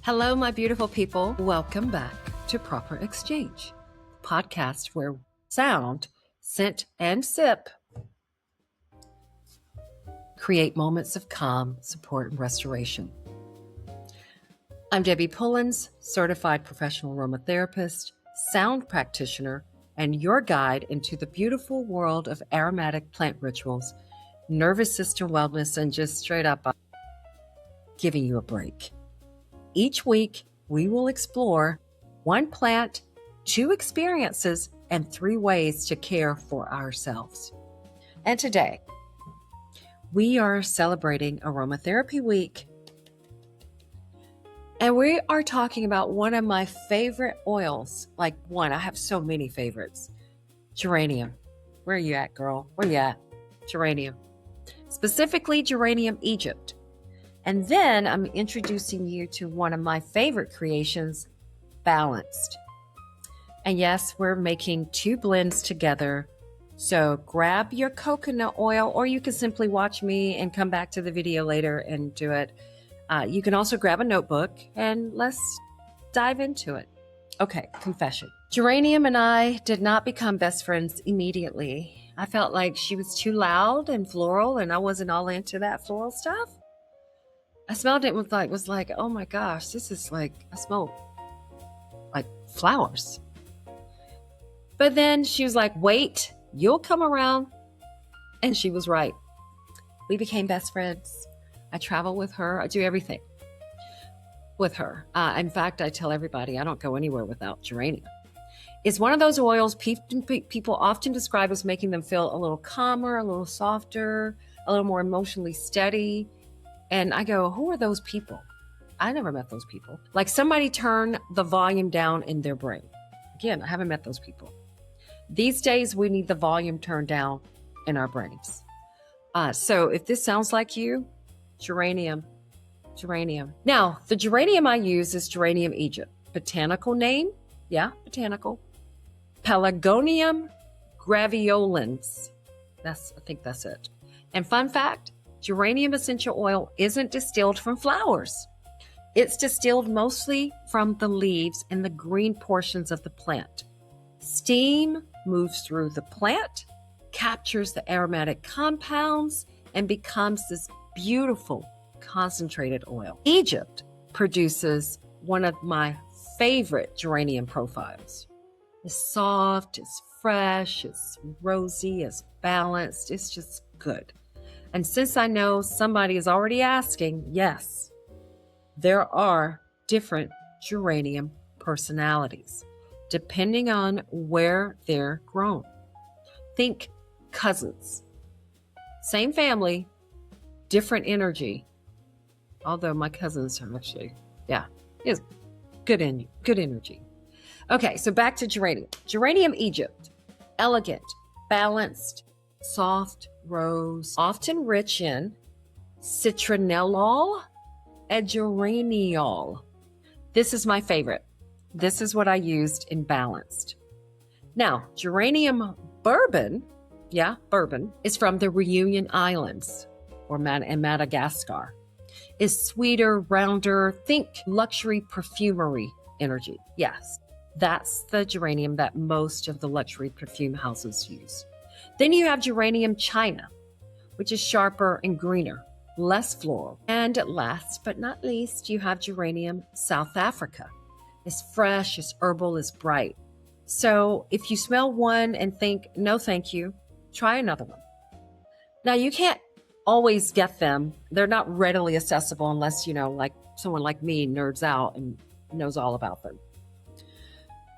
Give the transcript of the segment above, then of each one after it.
Hello, my beautiful people. Welcome back to Proper Xchange, the podcast where sound, scent, and sip create moments of calm, support, and restoration. I'm Debbie Pullins, certified professional aromatherapist, sound practitioner, and your guide into the beautiful world of aromatic plant rituals, nervous system wellness, and just straight up giving you a break. Each week, we will explore one plant, 2 experiences, and 3 ways to care for ourselves. And today, we are celebrating Aromatherapy Week. And we are talking about one of my favorite oils. I have so many favorites. Geranium. Where are you at, girl? Where you at? Geranium. Specifically, Geranium Egypt. And then I'm introducing you to one of my favorite creations, Balanced. And yes, we're making 2 blends together. So grab your coconut oil, or you can simply watch me and come back to the video later and do it. You can also grab a notebook and let's dive into it. Okay, confession. Geranium and I did not become best friends immediately. I felt like she was too loud and floral, and I wasn't all into that floral stuff. I smelled it and was like, oh my gosh, this is I smell like flowers. But then she was like, wait, you'll come around. And she was right. We became best friends. I travel with her. I do everything with her. In fact, I tell everybody I don't go anywhere without geranium. It's one of those oils people often describe as making them feel a little calmer, a little softer, a little more emotionally steady. And I go, who are those people? I never met those people. Like somebody turned the volume down in their brain. Again, I haven't met those people. These days, we need the volume turned down in our brains. So if this sounds like you, geranium. Now, the geranium I use is Geranium Egypt. Botanical name? Yeah, botanical. Pelargonium graveolens. I think that's it. And fun fact, Geranium Essential Oil isn't distilled from flowers. It's distilled mostly from the leaves and the green portions of the plant. Steam moves through the plant, captures the aromatic compounds, and becomes this beautiful concentrated oil. Egypt produces one of my favorite geranium profiles. It's soft, it's fresh, it's rosy, it's balanced, it's just good. And since I know somebody is already asking, yes, there are different geranium personalities depending on where they're grown. Think cousins. Same family, different energy. Although my cousins are actually, is good energy. Okay, so back to geranium. Geranium Egypt, elegant, balanced, soft rose, often rich in citronellol and geraniol. This is my favorite. This is what I used in Balanced. Now, geranium bourbon, is from the Reunion Islands and Madagascar. Is sweeter, rounder, think luxury perfumery energy. Yes, that's the geranium that most of the luxury perfume houses use. Then you have Geranium China, which is sharper and greener, less floral. And last but not least, you have Geranium South Africa. It's fresh, it's herbal, it's bright. So if you smell one and think, no, thank you, try another one. Now, you can't always get them. They're not readily accessible unless, like someone like me nerds out and knows all about them.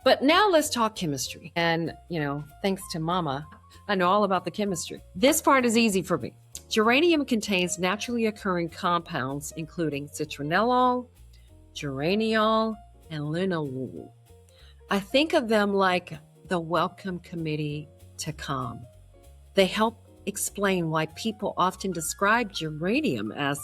But now let's talk chemistry. And, thanks to Mama, I know all about the chemistry. This part is easy for me. Geranium contains naturally occurring compounds, including citronellol, geraniol, and linalool. I think of them like the welcome committee to calm. They help explain why people often describe geranium as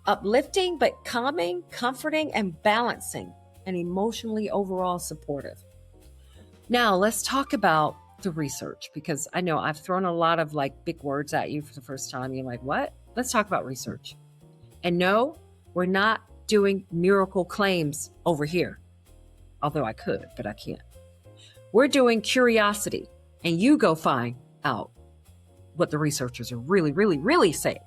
uplifting but calming, comforting, and balancing, and emotionally overall supportive. Now, let's talk about the research, because I know I've thrown a lot of big words at you for the first time. You're like, what? Let's talk about research. And no, we're not doing miracle claims over here, although I could, but I can't. We're doing curiosity, and you go find out what the researchers are really saying.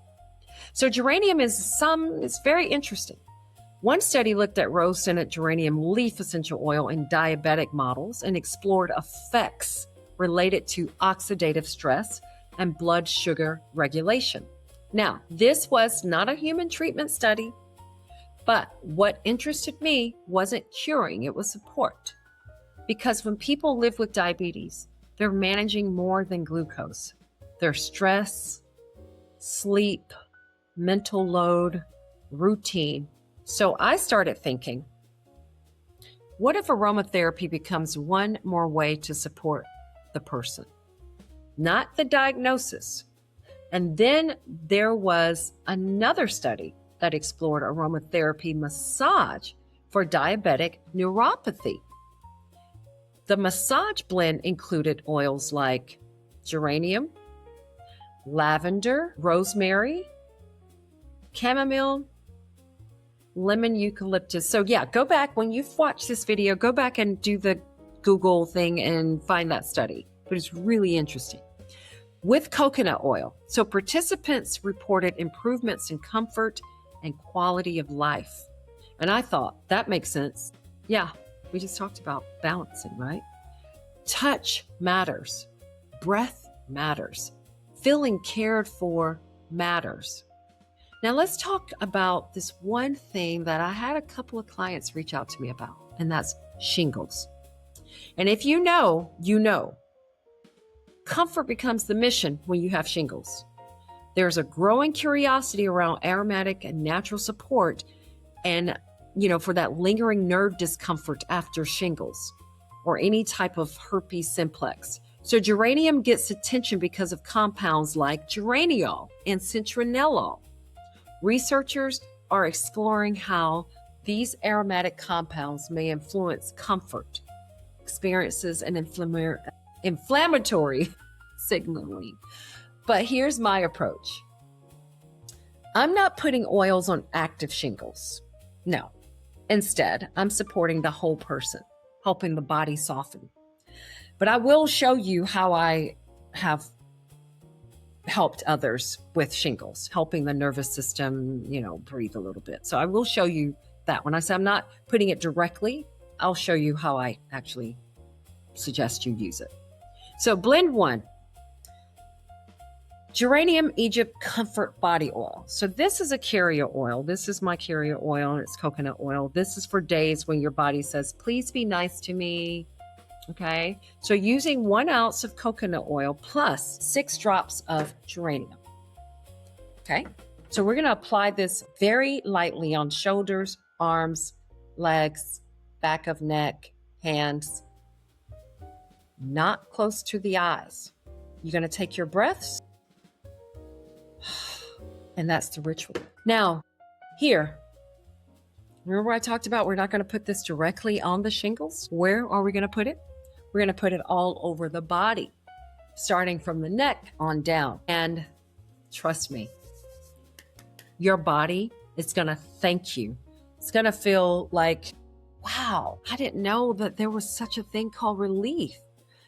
So geranium is very interesting. One study looked at rose-scented geranium leaf essential oil in diabetic models and explored effects related to oxidative stress and blood sugar regulation. Now, this was not a human treatment study, but what interested me wasn't curing, it was support. Because when people live with diabetes, they're managing more than glucose. Their stress, sleep, mental load, routine. So I started thinking, what if aromatherapy becomes one more way to support the person, not the diagnosis? And then there was another study that explored aromatherapy massage for diabetic neuropathy. The massage blend included oils like geranium, lavender, rosemary, chamomile, lemon eucalyptus. So yeah, go back when you've watched this video, go back and do the Google thing and find that study. But it's really interesting. With coconut oil. So participants reported improvements in comfort and quality of life. And I thought that makes sense. Yeah, we just talked about balancing, right? Touch matters. Breath matters. Feeling cared for matters. Now let's talk about this one thing that I had a couple of clients reach out to me about, and that's shingles. And if you know, you know. Comfort becomes the mission when you have shingles. There's a growing curiosity around aromatic and natural support and, for that lingering nerve discomfort after shingles or any type of herpes simplex. So geranium gets attention because of compounds like geraniol and citronellol. Researchers are exploring how these aromatic compounds may influence comfort, experiences, and inflammatory signaling. But here's my approach. I'm not putting oils on active shingles. No. Instead, I'm supporting the whole person, helping the body soften. But I will show you how I have helped others with shingles, helping the nervous system, breathe a little bit. So I will show you that. When I say I'm not putting it directly, I'll show you how I actually suggest you use it. So blend 1, Geranium Egypt Comfort Body Oil. So this is a carrier oil. This is my carrier oil, and it's coconut oil. This is for days when your body says, please be nice to me. Okay, so using 1 ounce of coconut oil plus 6 drops of geranium. Okay, so we're going to apply this very lightly on shoulders, arms, legs, back of neck, hands, not close to the eyes. You're going to take your breaths, and that's the ritual. Now, here, remember I talked about we're not going to put this directly on the shingles? Where are we going to put it? We're going to put it all over the body, starting from the neck on down. And trust me, your body is going to thank you. It's going to feel like, wow, I didn't know that there was such a thing called relief.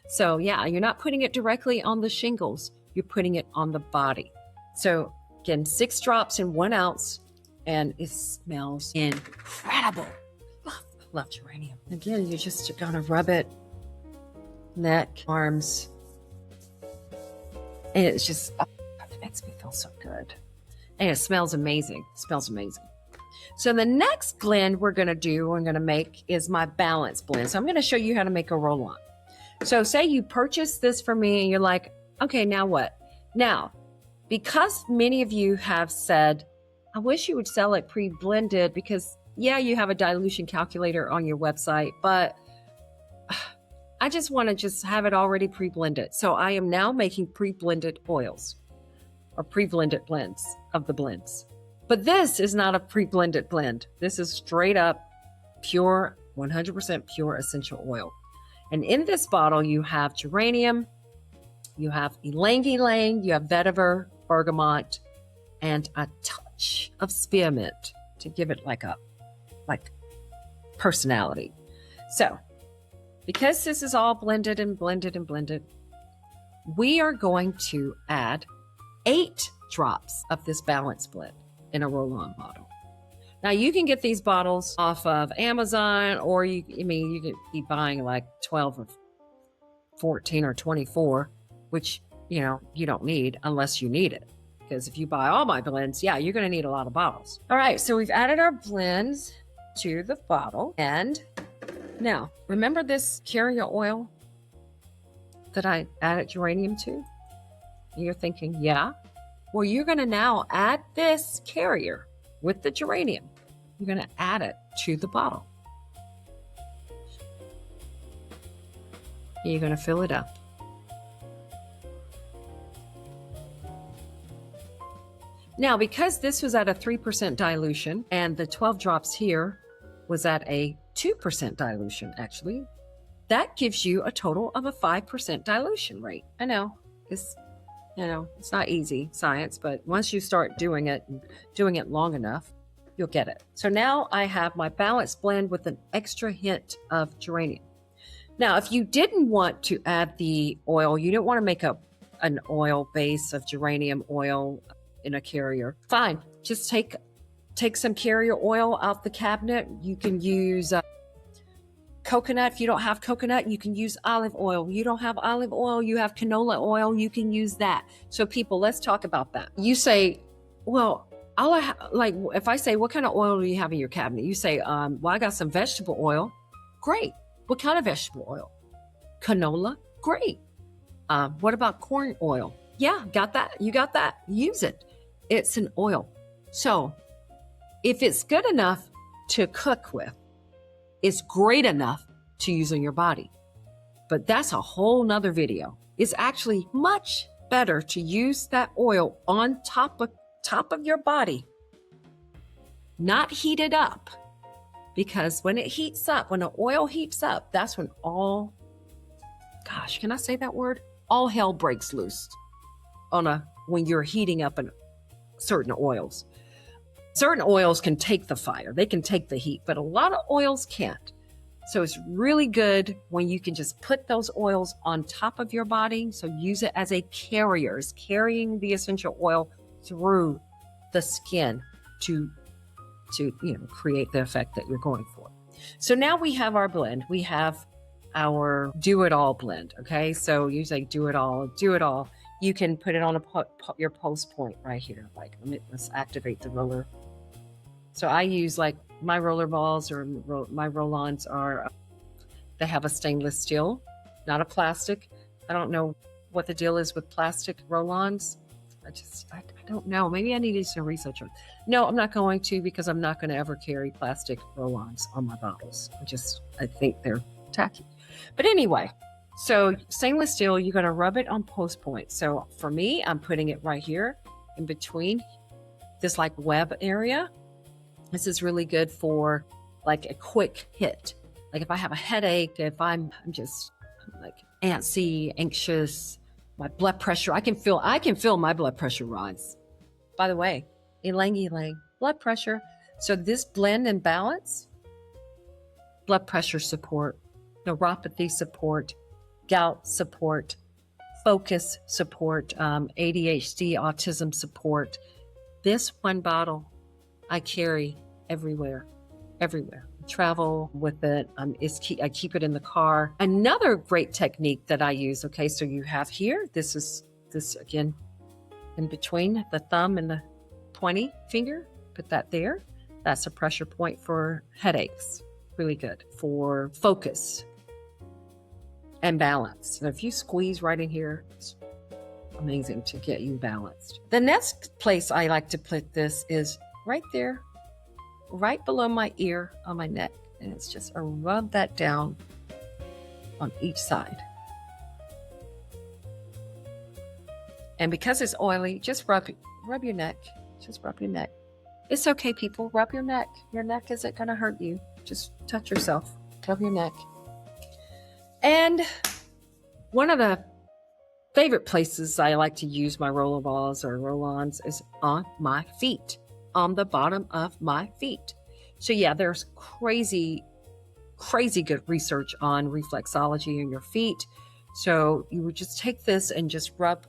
So yeah, you're not putting it directly on the shingles. You're putting it on the body. So again, 6 drops in 1 ounce, and it smells incredible. Love geranium. Again, you're just going to rub it, neck, arms, and it's just, it makes me feel so good. And it smells amazing. So the next blend I'm going to make is my balance blend. So I'm going to show you how to make a roll-on. So say you purchase this from me and you're like, okay, now what? Now, because many of you have said, I wish you would sell it pre-blended because yeah, you have a dilution calculator on your website, but I just want to have it already pre-blended. So I am now making pre-blended oils or pre-blended blends of the blends. But this is not a pre-blended blend. This is straight up pure, 100% pure essential oil. And in this bottle, you have geranium, you have ylang-ylang, you have vetiver, bergamot, and a touch of spearmint to give it like a like personality. So because this is all blended and blended and blended, we are going to add 8 drops of this balance blend in a roll-on bottle. Now you can get these bottles off of Amazon, or you could be buying like 12 or 14 or 24, which, you don't need unless you need it. Because if you buy all my blends, yeah, you're going to need a lot of bottles. All right, so we've added our blends to the bottle. And now, remember this carrier oil that I added geranium to? You're thinking, yeah. Well, you're going to now add this carrier with the geranium. You're going to add it to the bottle. You're going to fill it up. Now, because this was at a 3% dilution and the 12 drops here was at a 2% dilution, actually, that gives you a total of a 5% dilution rate. I know, it's not easy science, but once you start doing it and doing it long enough, you'll get it. So now I have my balanced blend with an extra hint of geranium. Now, if you didn't want to add the oil, you don't want to make an oil base of geranium oil in a carrier, fine. Just take some carrier oil out the cabinet. You can use coconut. If you don't have coconut, you can use olive oil. You don't have olive oil, you have canola oil, you can use that. So people, let's talk about that. You say, well, if I say, what kind of oil do you have in your cabinet? You say, well, I got some vegetable oil. Great. What kind of vegetable oil? Canola? Great. What about corn oil? Yeah, got that. You got that. Use it. It's an oil. So if it's good enough to cook with, it's great enough to use on your body. But that's a whole nother video. It's actually much better to use that oil on top of your body, not heat it up. Because when it heats up, when the oil heats up, that's when can I say that word? All hell breaks loose when you're heating up certain oils. Certain oils can take the fire, they can take the heat, but a lot of oils can't. So it's really good when you can just put those oils on top of your body. So use it as a carrier, it's carrying the essential oil through the skin to create the effect that you're going for. So now we have our blend. We have our do-it-all blend, okay? So you say do-it-all. You can put it on your post point right here. Like, let's activate the roller. So I use my roller balls or my roll-ons they have a stainless steel, not a plastic. I don't know what the deal is with plastic roll-ons. I don't know. Maybe I need to do some research on it. No, I'm not going to, because I'm not going to ever carry plastic roll-ons on my bottles. I think they're tacky. But anyway, so stainless steel, you're going to rub it on post point. So for me, I'm putting it right here in between this web area. This is really good for a quick hit. If I have a headache, if I'm antsy, anxious, my blood pressure, I can feel my blood pressure rise. By the way, ylang, blood pressure. So this blend and balance, blood pressure support, neuropathy support, gout support, focus support, ADHD, autism support. This one bottle I carry everywhere. Travel with it. I keep it in the car. Another great technique that I use. Okay, so you have here. This again in between the thumb and the pointy finger. Put that there. That's a pressure point for headaches. Really good for focus and balance. So if you squeeze right in here, it's amazing to get you balanced. The next place I like to put this is right there, right below my ear on my neck. And it's just a rub that down on each side. And because it's oily, just rub your neck. Just rub your neck. It's okay, people. Rub your neck. Your neck isn't going to hurt you. Just touch yourself. Rub your neck. And one of the favorite places I like to use my roller balls or roll-ons is on my feet, on the bottom of my feet. So yeah, there's crazy good research on reflexology in your feet. So you would just take this and just rub,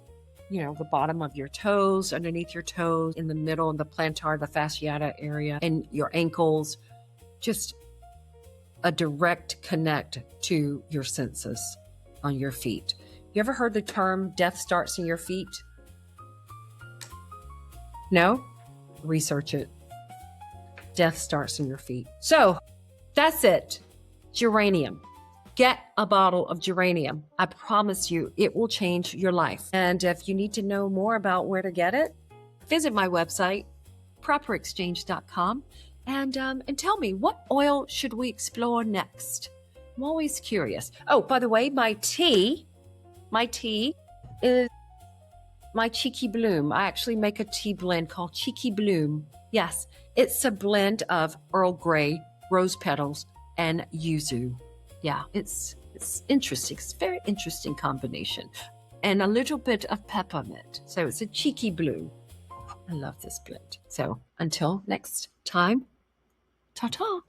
the bottom of your toes, underneath your toes, in the middle, in the plantar, the fasciata area, and your ankles. Just a direct connect to your senses on your feet. You ever heard the term death starts in your feet? No? Research it. Death starts in your feet. So that's it. Geranium. Get a bottle of geranium. I promise you, it will change your life. And if you need to know more about where to get it, visit my website, properxchange.com, and tell me, what oil should we explore next? I'm always curious. Oh, by the way, my tea is my Cheeky Bloom. I actually make a tea blend called Cheeky Bloom. Yes, it's a blend of Earl Grey, rose petals, and yuzu. Yeah, it's interesting. It's a very interesting combination. And a little bit of peppermint. So it's a Cheeky Bloom. I love this blend. So until next time, ta-ta.